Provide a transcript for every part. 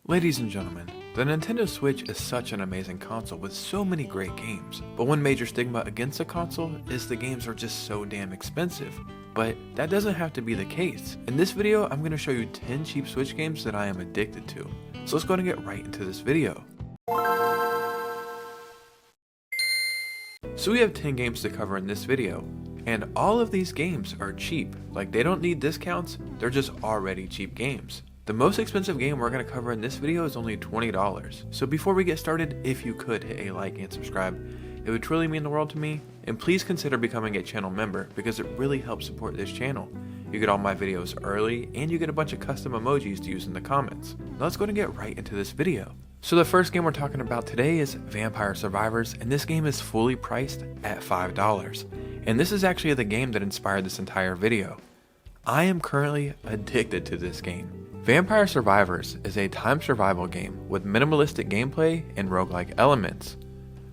Ladies and gentlemen, the Nintendo Switch is such an amazing console with so many great games, but one major stigma against the console is the games are just so damn expensive. But that doesn't have to be the case. In this video, I'm going to show you 10 cheap Switch games that I am addicted to. So let's go and get right into this video. So we have 10 games to cover in this video, and all of these games are cheap. Like, they don't need discounts, they're just already cheap games. The most expensive game we're going to cover in this video is only $20. So before we get started, if you could hit a like and subscribe, it would truly mean the world to me. And please consider becoming a channel member because it really helps support this channel. You get all my videos early and you get a bunch of custom emojis to use in the comments. Now let's go and get right into this video. So the first game we're talking about today is Vampire Survivors, and this game is fully priced at $5. And this is actually the game that inspired this entire video. I am currently addicted to this game. Vampire Survivors is a time survival game with minimalistic gameplay and roguelike elements.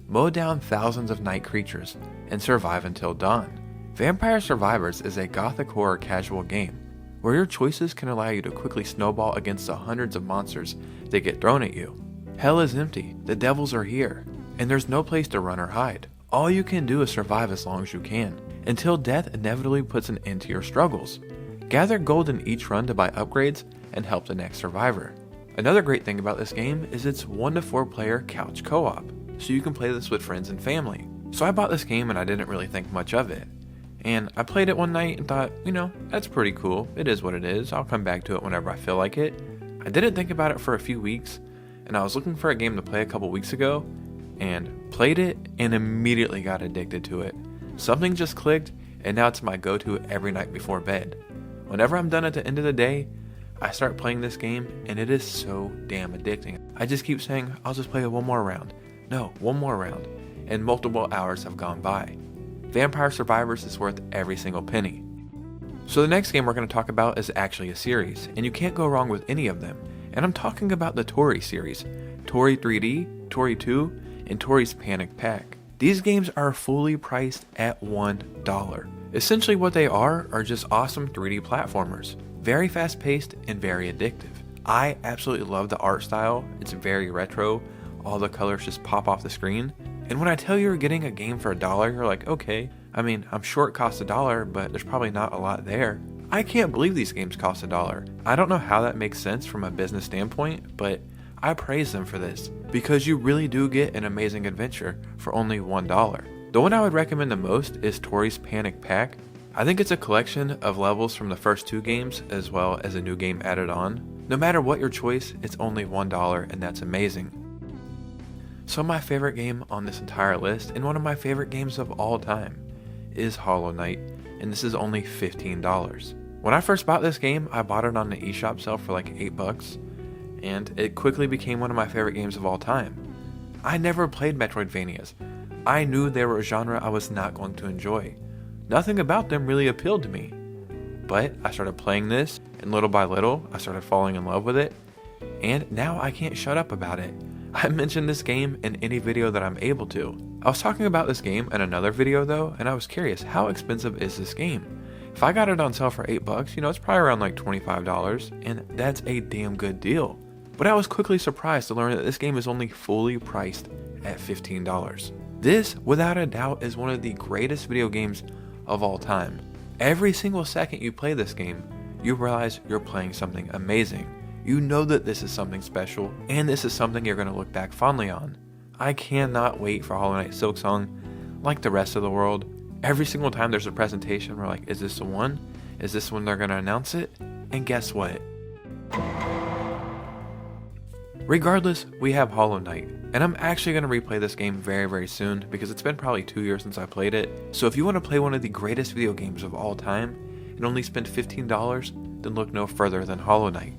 Mow down thousands of night creatures and survive until dawn. Vampire Survivors is a gothic horror casual game where your choices can allow you to quickly snowball against the hundreds of monsters that get thrown at you. Hell is empty, the devils are here, and there's no place to run or hide. All you can do is survive as long as you can, until death inevitably puts an end to your struggles. Gather gold in each run to buy upgrades and help the next survivor. Another great thing about this game is its 1 to 4 player couch co-op, so you can play this with friends and family. So I bought this game and I didn't really think much of it. And I played it one night and thought, that's pretty cool, it is what it is, I'll come back to it whenever I feel like it. I didn't think about it for a few weeks, and I was looking for a game to play a couple weeks ago, and played it and immediately got addicted to it. Something just clicked, and now it's my go-to every night before bed. Whenever I'm done at the end of the day, I start playing this game and it is so damn addicting. I just keep saying, I'll just play it one more round. No, one more round. And multiple hours have gone by. Vampire Survivors is worth every single penny. So the next game we're going to talk about is actually a series, and you can't go wrong with any of them. And I'm talking about the Toree Series, Toree 3D, Toree 2, and Toree's Panic Pack. These games are fully priced at $1. Essentially what they are just awesome 3D platformers. Very fast paced and very addictive. I absolutely love the art style, it's very retro, all the colors just pop off the screen. And when I tell you you're getting a game for $1, you're like, okay, I'm sure it costs $1, but there's probably not a lot there. I can't believe these games cost $1. I don't know how that makes sense from a business standpoint, but I praise them for this, because you really do get an amazing adventure for only $1. The one I would recommend the most is Toree's Panic Pack. I think it's a collection of levels from the first 2 games as well as a new game added on. No matter what your choice, it's only $1 and that's amazing. So my favorite game on this entire list, and one of my favorite games of all time, is Hollow Knight, and this is only $15. When I first bought this game, I bought it on the eShop sale for like $8, and it quickly became one of my favorite games of all time. I never played Metroidvanias. I knew they were a genre I was not going to enjoy. Nothing about them really appealed to me. But I started playing this, and little by little, I started falling in love with it, and now I can't shut up about it. I mention this game in any video that I'm able to. I was talking about this game in another video though, and I was curious, how expensive is this game? If I got it on sale for $8, it's probably around like $25, and that's a damn good deal. But I was quickly surprised to learn that this game is only fully priced at $15. This, without a doubt, is one of the greatest video games of all time. Every single second you play this game, you realize you're playing something amazing. You know that this is something special, and this is something you're going to look back fondly on. I cannot wait for Hollow Knight Silksong, like the rest of the world. Every single time there's a presentation, we're like, is this the one? Is this when they're going to announce it? And guess what? Regardless, we have Hollow Knight, and I'm actually going to replay this game very, very soon because it's been probably 2 years since I played it. So if you want to play one of the greatest video games of all time and only spend $15, then look no further than Hollow Knight.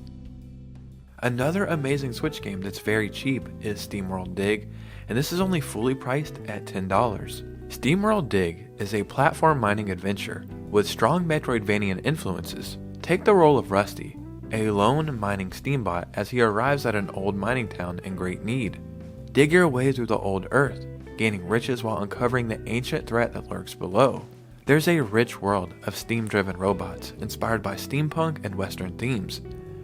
Another amazing Switch game that's very cheap is SteamWorld Dig, and this is only fully priced at $10. SteamWorld Dig is a platform mining adventure with strong Metroidvanian influences. Take the role of Rusty, a lone mining steambot, as he arrives at an old mining town in great need. Dig your way through the old earth, gaining riches while uncovering the ancient threat that lurks below. There's a rich world of steam-driven robots inspired by steampunk and western themes.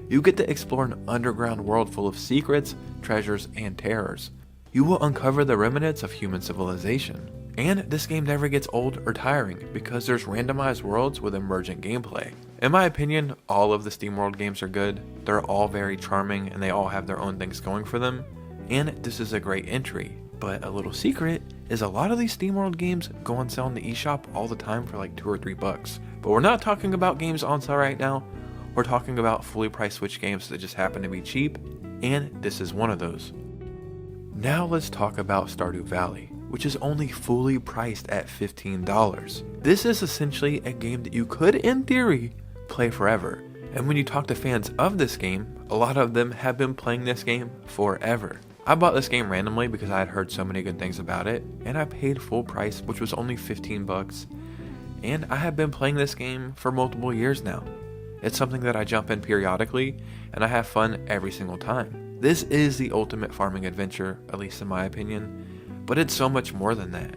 You get to explore an underground world full of secrets, treasures, and terrors. You will uncover the remnants of human civilization. And this game never gets old or tiring because there's randomized worlds with emergent gameplay. In my opinion, all of the SteamWorld games are good. They're all very charming and they all have their own things going for them. And this is a great entry. But a little secret is a lot of these SteamWorld games go on sale in the eShop all the time for like $2 or $3. But we're not talking about games on sale right now. We're talking about fully priced Switch games that just happen to be cheap, and this is one of those. Now let's talk about Stardew Valley, which is only fully priced at $15. This is essentially a game that you could, in theory, play forever. And when you talk to fans of this game, a lot of them have been playing this game forever. I bought this game randomly because I had heard so many good things about it, and I paid full price, which was only $15. And I have been playing this game for multiple years now. It's something that I jump in periodically, and I have fun every single time. This is the ultimate farming adventure, at least in my opinion, but it's so much more than that.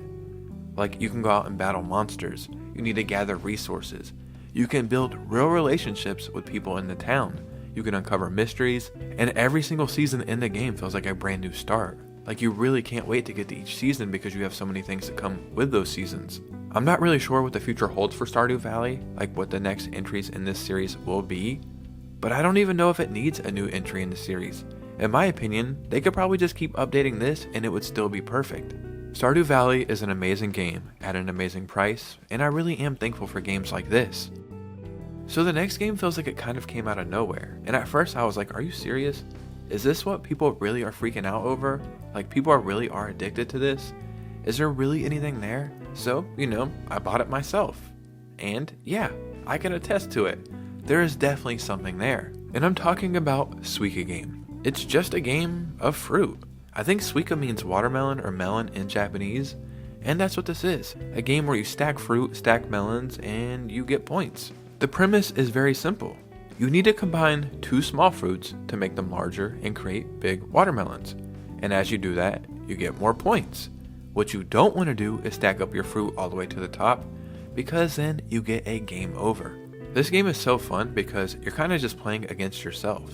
Like, you can go out and battle monsters, you need to gather resources, you can build real relationships with people in the town, you can uncover mysteries, and every single season in the game feels like a brand new start. Like, you really can't wait to get to each season because you have so many things that come with those seasons. I'm not really sure what the future holds for Stardew Valley, like what the next entries in this series will be, but I don't even know if it needs a new entry in the series. In my opinion, they could probably just keep updating this and it would still be perfect. Stardew Valley is an amazing game at an amazing price, and I really am thankful for games like this. So the next game feels like it kind of came out of nowhere, and at first I was like, are you serious? Is this what people really are freaking out over? Like, people really are addicted to this? Is there really anything there? So, I bought it myself. And yeah, I can attest to it. There is definitely something there. And I'm talking about Suika Game. It's just a game of fruit. I think Suika means watermelon or melon in Japanese, and that's what this is. A game where you stack fruit, stack melons, and you get points. The premise is very simple. You need to combine two small fruits to make them larger and create big watermelons. And as you do that, you get more points. What you don't want to do is stack up your fruit all the way to the top, because then you get a game over. This game is so fun because you're kind of just playing against yourself.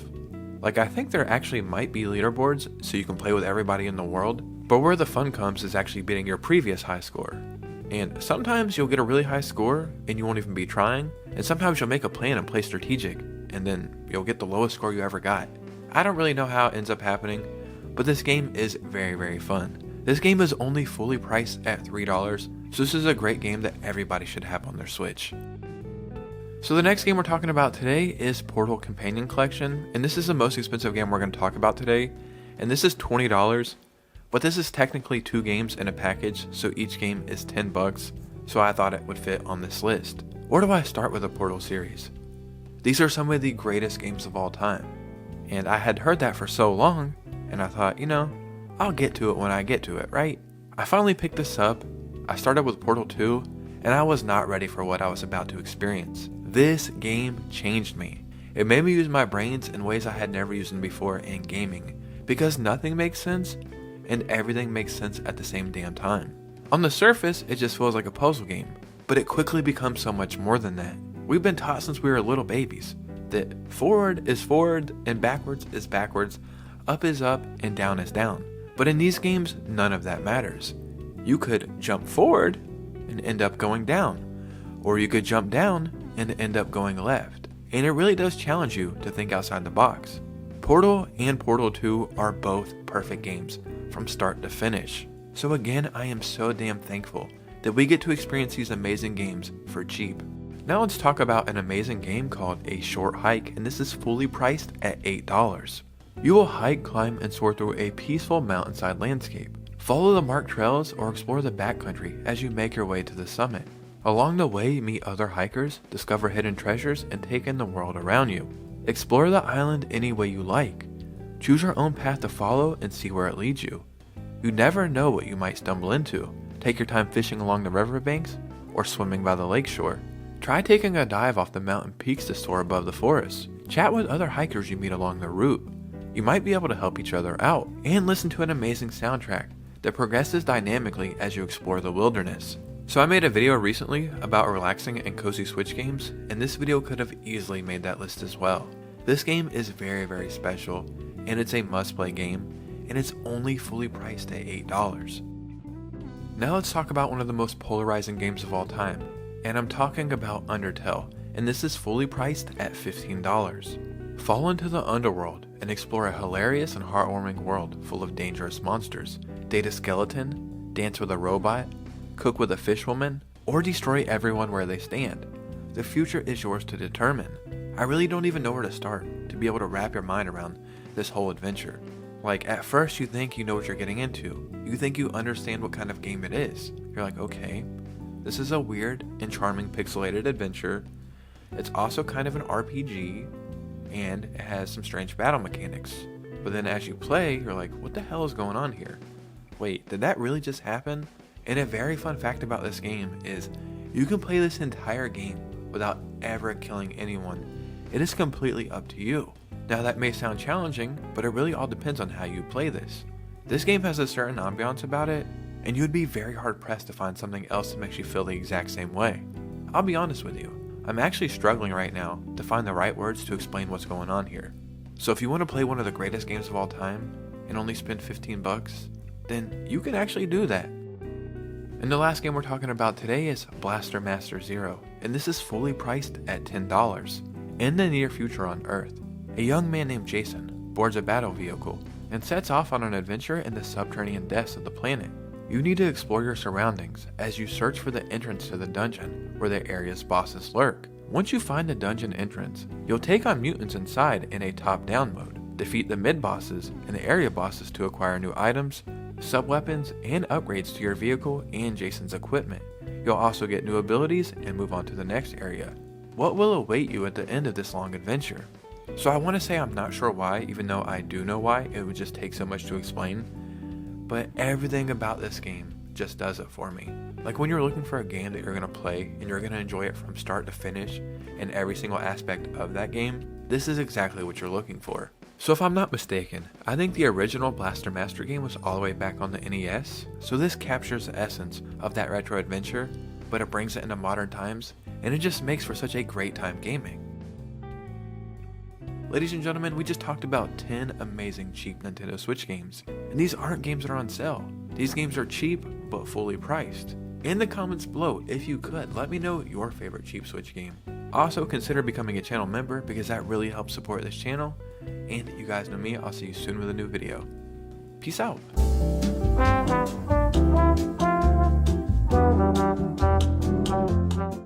Like, I think there actually might be leaderboards so you can play with everybody in the world, but where the fun comes is actually beating your previous high score. And sometimes you'll get a really high score and you won't even be trying, and sometimes you'll make a plan and play strategic, and then you'll get the lowest score you ever got. I don't really know how it ends up happening, but this game is very, very fun. This game is only fully priced at $3, so this is a great game that everybody should have on their Switch. So the next game we're talking about today is Portal Companion Collection, and this is the most expensive game we're going to talk about today, and this is $20, but this is technically 2 games in a package, so each game is $10, so I thought it would fit on this list. Where do I start with the Portal series? These are some of the greatest games of all time, and I had heard that for so long, and I thought, I'll get to it when I get to it, right? I finally picked this up. I started with Portal 2, and I was not ready for what I was about to experience. This game changed me. It made me use my brains in ways I had never used them before in gaming, because nothing makes sense, and everything makes sense at the same damn time. On the surface, it just feels like a puzzle game, but it quickly becomes so much more than that. We've been taught since we were little babies that forward is forward, and backwards is backwards, up is up, and down is down. But in these games, none of that matters. You could jump forward and end up going down, or you could jump down and end up going left. And it really does challenge you to think outside the box. Portal and Portal 2 are both perfect games from start to finish. So again, I am so damn thankful that we get to experience these amazing games for cheap. Now let's talk about an amazing game called A Short Hike, and this is fully priced at $8. You will hike, climb, and soar through a peaceful mountainside landscape. Follow the marked trails or explore the backcountry as you make your way to the summit. Along the way, meet other hikers, discover hidden treasures, and take in the world around you. Explore the island any way you like. Choose your own path to follow and see where it leads you. You never know what you might stumble into. Take your time fishing along the riverbanks or swimming by the lakeshore. Try taking a dive off the mountain peaks to soar above the forest. Chat with other hikers you meet along the route. You might be able to help each other out, and listen to an amazing soundtrack that progresses dynamically as you explore the wilderness. So I made a video recently about relaxing and cozy Switch games, and this video could have easily made that list as well. This game is very special, and it's a must-play game, and it's only fully priced at $8. Now let's talk about one of the most polarizing games of all time, and I'm talking about Undertale, and this is fully priced at $15. Fall into the underworld and explore a hilarious and heartwarming world full of dangerous monsters. Date a skeleton, dance with a robot, cook with a fishwoman, or destroy everyone where they stand. The future is yours to determine. I really don't even know where to start to be able to wrap your mind around this whole adventure. Like, at first you think you know what you're getting into. You think you understand what kind of game it is. You're like, okay, this is a weird and charming pixelated adventure. It's also kind of an RPG, and it has some strange battle mechanics. But then as you play, you're like, what the hell is going on here? Wait, did that really just happen? And a very fun fact about this game is you can play this entire game without ever killing anyone. It is completely up to you. Now that may sound challenging, but it really all depends on how you play this. This game has a certain ambiance about it, and you'd be very hard pressed to find something else that makes you feel the exact same way. I'll be honest with you, I'm actually struggling right now to find the right words to explain what's going on here. So if you want to play one of the greatest games of all time and only spend $15, then you can actually do that. And the last game we're talking about today is Blaster Master Zero, and this is fully priced at $10. In the near future on Earth, a young man named Jason boards a battle vehicle and sets off on an adventure in the subterranean depths of the planet. You need to explore your surroundings as you search for the entrance to the dungeon where the area's bosses lurk. Once you find the dungeon entrance, you'll take on mutants inside in a top-down mode, defeat the mid-bosses and the area bosses to acquire new items, sub-weapons, and upgrades to your vehicle and Jason's equipment. You'll also get new abilities and move on to the next area. What will await you at the end of this long adventure? So I want to say I'm not sure why, even though I do know why, it would just take so much to explain. But everything about this game just does it for me. Like when you're looking for a game that you're going to play and you're going to enjoy it from start to finish and every single aspect of that game, this is exactly what you're looking for. So if I'm not mistaken, I think the original Blaster Master game was all the way back on the NES, so this captures the essence of that retro adventure, but it brings it into modern times, and it just makes for such a great time gaming. Ladies and gentlemen, we just talked about 10 amazing cheap Nintendo Switch games, and these aren't games that are on sale. These games are cheap, but fully priced. In the comments below, if you could, let me know your favorite cheap Switch game. Also, consider becoming a channel member because that really helps support this channel. And you guys know me, I'll see you soon with a new video. Peace out.